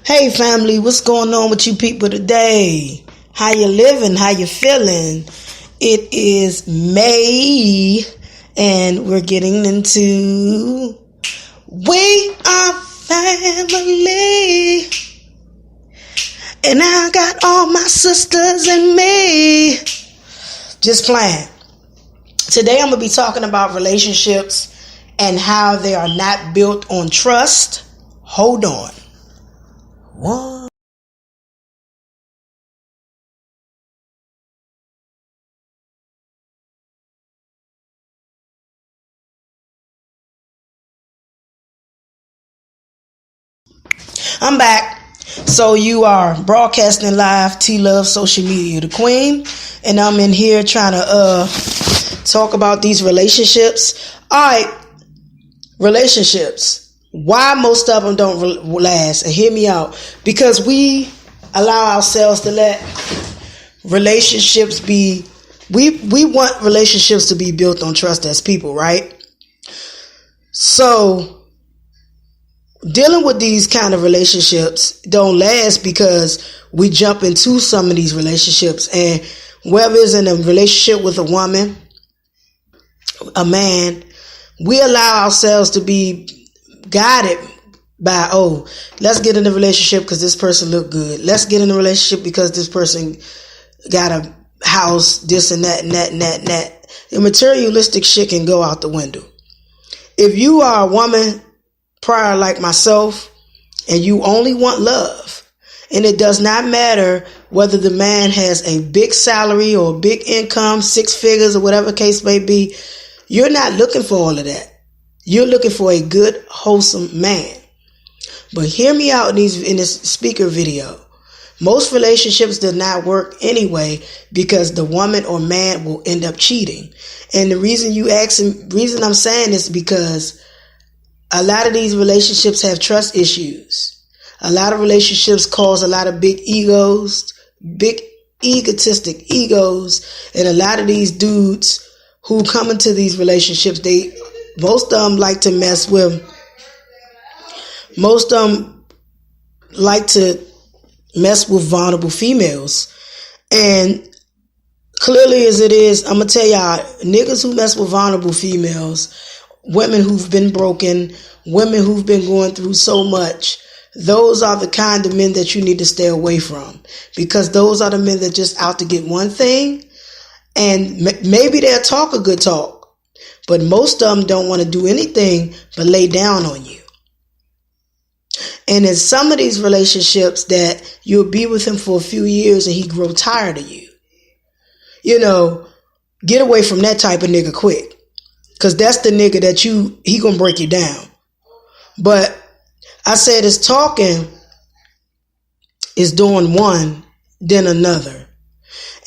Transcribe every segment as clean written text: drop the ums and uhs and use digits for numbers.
Hey family, what's going on with you people today? How you living? How you feeling? It is May and we're getting into We Are Family. And I got all my sisters and me. Just playing. Today I'm going to be talking about relationships and how they are not built on trust. Hold on. What? I'm back. So you are broadcasting live T-Love Social Media, the queen. And I'm in here trying to talk about these relationships. Alright, relationships. Why most of them don't last? And hear me out. Because we allow ourselves to let relationships be... We want relationships to be built on trust as people, right? So... dealing with these kind of relationships don't last because we jump into some of these relationships, and whether it's in a relationship with a woman, a man, we allow ourselves to be guided by, let's get in a relationship because this person look good. Let's get in a relationship because this person got a house, this and that and that and that and that. The materialistic shit can go out the window. If you are a woman prior like myself, and you only want love, and it does not matter whether the man has a big salary or a big income, 6 figures or whatever case may be, you're not looking for all of that. You're looking for a good, wholesome man. But hear me out in this speaker video. Most relationships do not work anyway because the woman or man will end up cheating. And the reason I'm saying this is because a lot of these relationships have trust issues. A lot of relationships cause a lot of big egos, big egotistic egos. And a lot of these dudes who come into these relationships, most of them like to mess with vulnerable females. And clearly as it is, I'm going to tell y'all, niggas who mess with vulnerable females, women who've been broken, women who've been going through so much, those are the kind of men that you need to stay away from, because those are the men that just out to get one thing, and maybe they'll talk a good talk, but most of them don't want to do anything but lay down on you. And in some of these relationships that you'll be with him for a few years and he grow tired of you, get away from that type of nigga quick. Because that's the nigga that he gonna break you down. But I said it's talking is doing one, then another.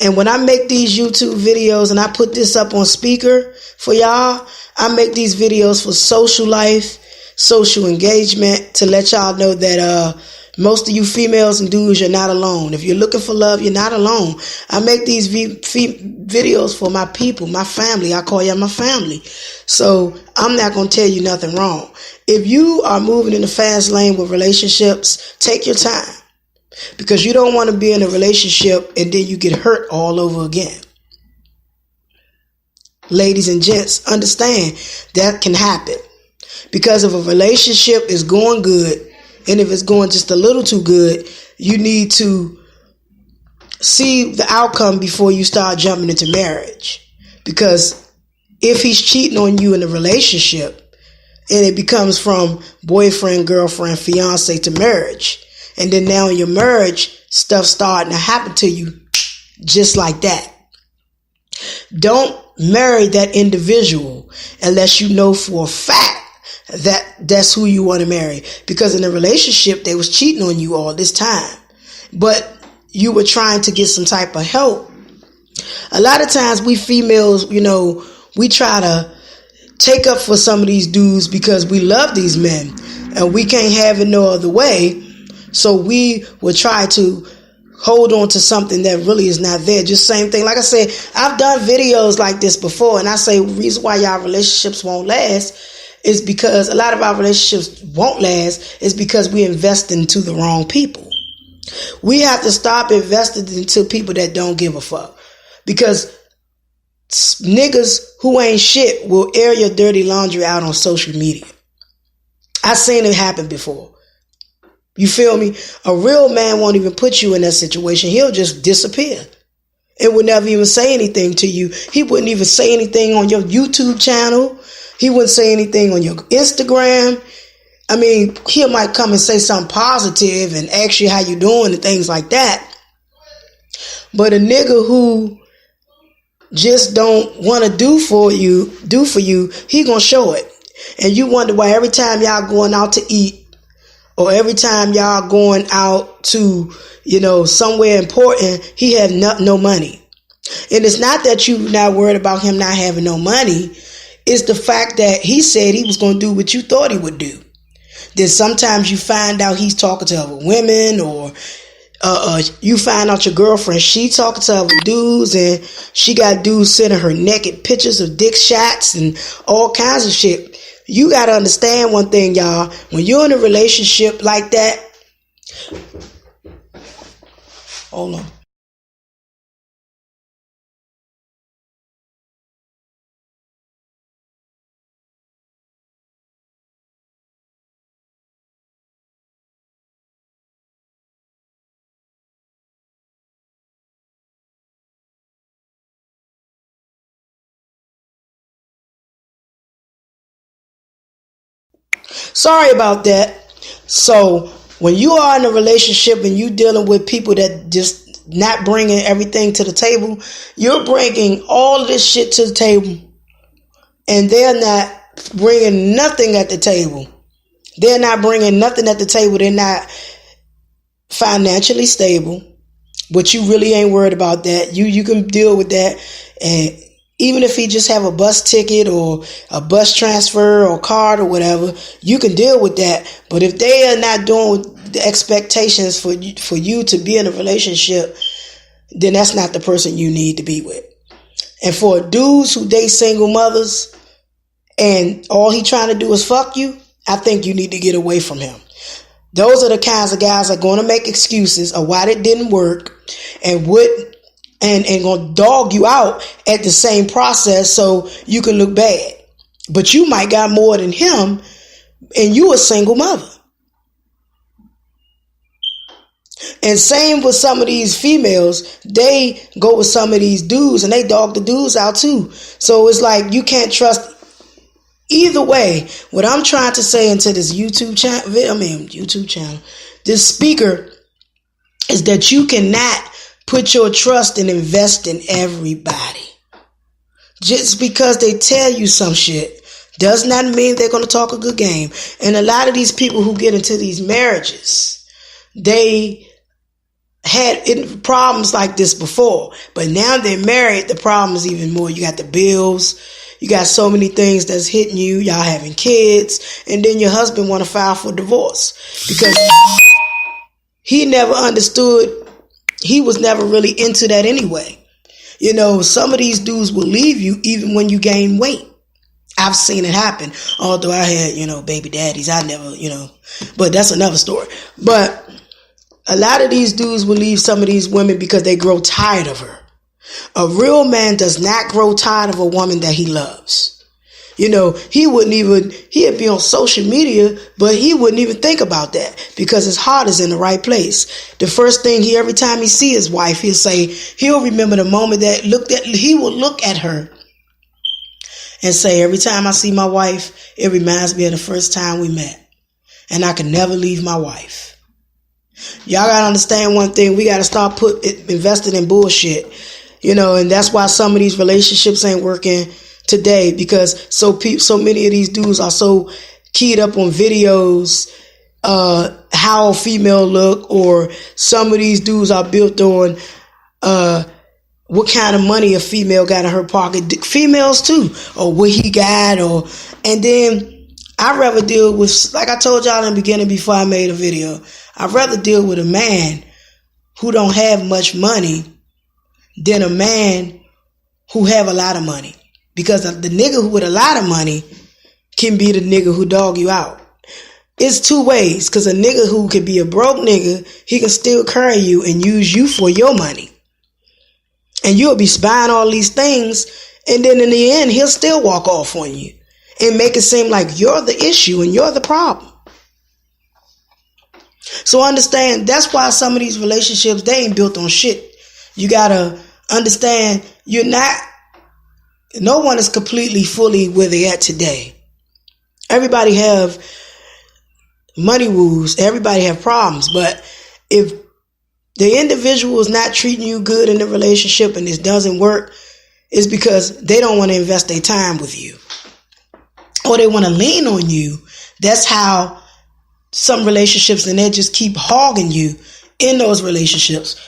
And when I make these YouTube videos and I put this up on Spreaker for y'all, I make these videos for social life, social engagement, to let y'all know that most of you females and dudes, you're not alone. If you're looking for love, you're not alone. I make these videos for my people, my family. I call y'all my family. So I'm not going to tell you nothing wrong. If you are moving in the fast lane with relationships, take your time. Because you don't want to be in a relationship and then you get hurt all over again. Ladies and gents, understand that can happen. Because if a relationship is going good, and if it's going just a little too good, you need to see the outcome before you start jumping into marriage. Because if he's cheating on you in a relationship and it becomes from boyfriend, girlfriend, fiance to marriage, and then now in your marriage, stuff starting to happen to you just like that. Don't marry that individual unless you know for a fact that's who you want to marry, because in a relationship they was cheating on you all this time, but you were trying to get some type of help. A lot of times we females, we try to take up for some of these dudes because we love these men and we can't have it no other way, so we will try to hold on to something that really is not there. Just same thing. Like I said, I've done videos like this before, and I say the reason why y'all relationships won't last is because a lot of our relationships won't last is because we invest into the wrong people. We have to stop investing into people that don't give a fuck. Because niggas who ain't shit will air your dirty laundry out on social media. I seen it happen before. You feel me? A real man won't even put you in that situation. He'll just disappear. It would never even say anything to you. He wouldn't even say anything on your YouTube channel. He wouldn't say anything on your Instagram. I mean, he might come and say something positive and ask you how you doing and things like that. But a nigga who just don't want to do for you, he gonna show it. And you wonder why every time y'all going out to eat, or every time y'all going out to, somewhere important, he have no money. And it's not that you not worried about him not having no money. It's the fact that he said he was going to do what you thought he would do. Then sometimes you find out he's talking to other women, or you find out your girlfriend, she talking to other dudes, and she got dudes sending her naked pictures of dick shots and all kinds of shit. You got to understand one thing, y'all. When you're in a relationship like that, hold on. Sorry about that. So when you are in a relationship and you dealing with people that just not bringing everything to the table, you're bringing all of this shit to the table, and they're not bringing nothing at the table. They're not bringing nothing at the table. They're not financially stable, but you really ain't worried about that. You can deal with that, and even if he just have a bus ticket or a bus transfer or card or whatever, you can deal with that. But if they are not doing the expectations for you to be in a relationship, then that's not the person you need to be with. And for dudes who date single mothers and all he trying to do is fuck you, I think you need to get away from him. Those are the kinds of guys that are going to make excuses of why it didn't work and going to dog you out at the same process so you can look bad. But you might got more than him, and you a single mother. And same with some of these females, they go with some of these dudes and they dog the dudes out too. So it's like you can't trust either way. What I'm trying to say into this YouTube channel, this speaker, is that you cannot put your trust and invest in everybody. Just because they tell you some shit does not mean they're going to talk a good game. And a lot of these people who get into these marriages, they had problems like this before, but now they're married, the problem is even more. You got the bills, you got so many things that's hitting you, y'all having kids, and then your husband want to file for divorce because he never understood. He was never really into that anyway. Some of these dudes will leave you even when you gain weight. I've seen it happen. Although I had, baby daddies, I never, but that's another story. But a lot of these dudes will leave some of these women because they grow tired of her. A real man does not grow tired of a woman that he loves. He'd be on social media, but he wouldn't even think about that because his heart is in the right place. The first thing every time he see his wife, he'll remember the moment that he will look at her and say, every time I see my wife, it reminds me of the first time we met, and I can never leave my wife. Y'all gotta understand one thing. We gotta start investing in bullshit, and that's why some of these relationships ain't working today, because so many of these dudes are so keyed up on videos, how a female look, or some of these dudes are built on what kind of money a female got in her pocket. Females too, or what he got, and then I'd rather deal with, like I told y'all in the beginning before I made a video, I'd rather deal with a man who don't have much money than a man who have a lot of money. Because the nigga who with a lot of money can be the nigga who dog you out. It's two ways, because a nigga who could be a broke nigga, he can still carry you and use you for your money. And you'll be buying all these things, and then in the end, he'll still walk off on you and make it seem like you're the issue and you're the problem. So understand, that's why some of these relationships, they ain't built on shit. You gotta understand, no one is completely fully where they at today. Everybody have money woos, everybody have problems, but if the individual is not treating you good in the relationship and it doesn't work, it's because they don't want to invest their time with you, or they want to lean on you. That's how some relationships, and they just keep hogging you in those relationships,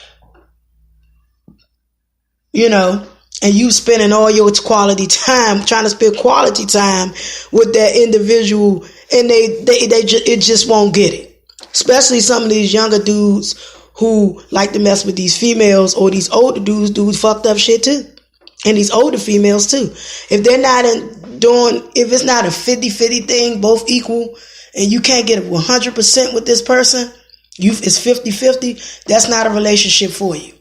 and you spending all your quality time trying to spend quality time with that individual, and it just won't get it. Especially some of these younger dudes who like to mess with these females, or these older dudes fucked up shit too. And these older females too. If they're not if it's not a 50-50 thing, both equal, and you can't get 100% with this person, it's 50-50, that's not a relationship for you.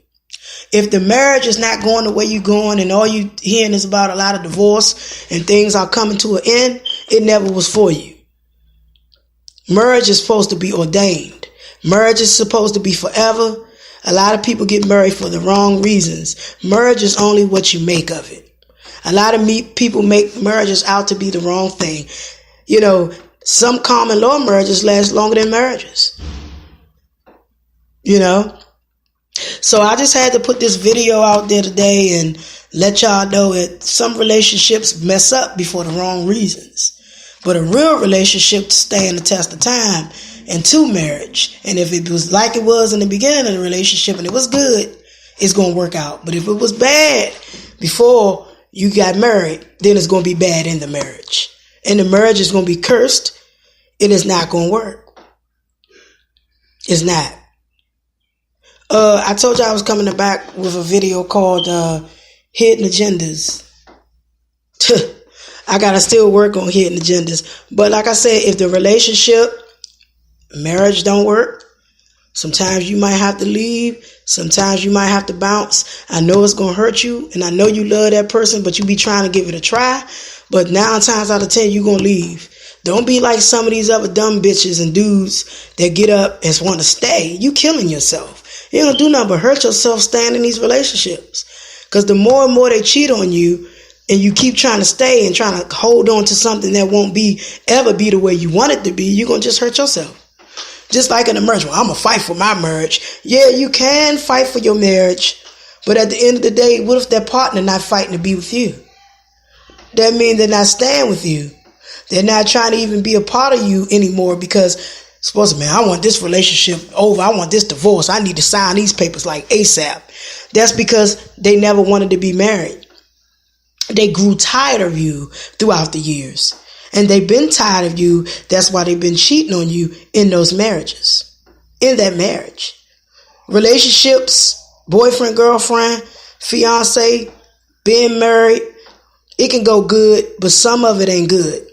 If the marriage is not going the way you're going, and all you hearing is about a lot of divorce and things are coming to an end, it never was for you. Marriage is supposed to be ordained. Marriage is supposed to be forever. A lot of people get married for the wrong reasons. Marriage is only what you make of it. A lot of people make marriages out to be the wrong thing. Some common law marriages last longer than marriages. So I just had to put this video out there today and let y'all know that some relationships mess up before the wrong reasons. But a real relationship stand the test of time into marriage. And if it was like it was in the beginning of the relationship and it was good, it's going to work out. But if it was bad before you got married, then it's going to be bad in the marriage. And the marriage is going to be cursed. It is not going to work. It's not. I told you I was coming back with a video called Hidden Agendas. I got to still work on hidden agendas. But like I said, if the relationship, marriage don't work, sometimes you might have to leave. Sometimes you might have to bounce. I know it's going to hurt you, and I know you love that person, but you be trying to give it a try. But 9 times out of 10, you're going to leave. Don't be like some of these other dumb bitches and dudes that get up and want to stay. You killing yourself. You don't do nothing but hurt yourself staying in these relationships. Because the more and more they cheat on you, and you keep trying to stay and trying to hold on to something that won't ever be the way you want it to be, you're going to just hurt yourself. Just like in a marriage. Well, I'm going to fight for my marriage. Yeah, you can fight for your marriage. But at the end of the day, what if that partner not fighting to be with you? That means they're not staying with you. They're not trying to even be a part of you anymore because, man, I want this relationship over. I want this divorce. I need to sign these papers like ASAP. That's because they never wanted to be married. They grew tired of you throughout the years. And they've been tired of you. That's why they've been cheating on you in those marriages. In that marriage. Relationships, boyfriend, girlfriend, fiance, being married, it can go good, but some of it ain't good.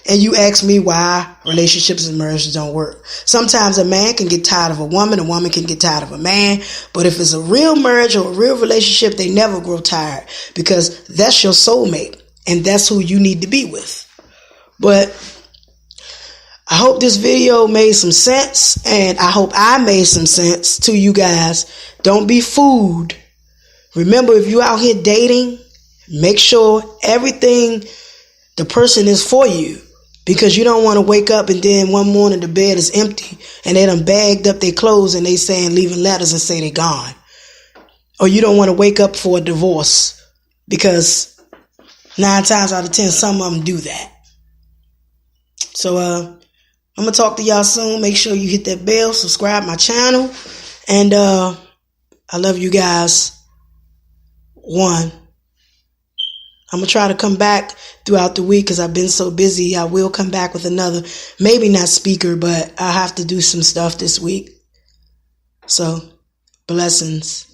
And you ask me why relationships and marriages don't work. Sometimes a man can get tired of a woman can get tired of a man. But if it's a real marriage or a real relationship, they never grow tired because that's your soulmate and that's who you need to be with. But I hope this video made some sense, and I hope I made some sense to you guys. Don't be fooled. Remember, if you're out here dating, make sure everything, the person is for you. Because you don't want to wake up and then one morning the bed is empty and they done bagged up their clothes and they leaving letters and say they gone. Or you don't want to wake up for a divorce because 9 times out of 10, some of them do that. So, I'm going to talk to y'all soon. Make sure you hit that bell, subscribe my channel. And, I love you guys. 1. I'm going to try to come back throughout the week because I've been so busy. I will come back with another, maybe not speaker, but I have to do some stuff this week. So, blessings.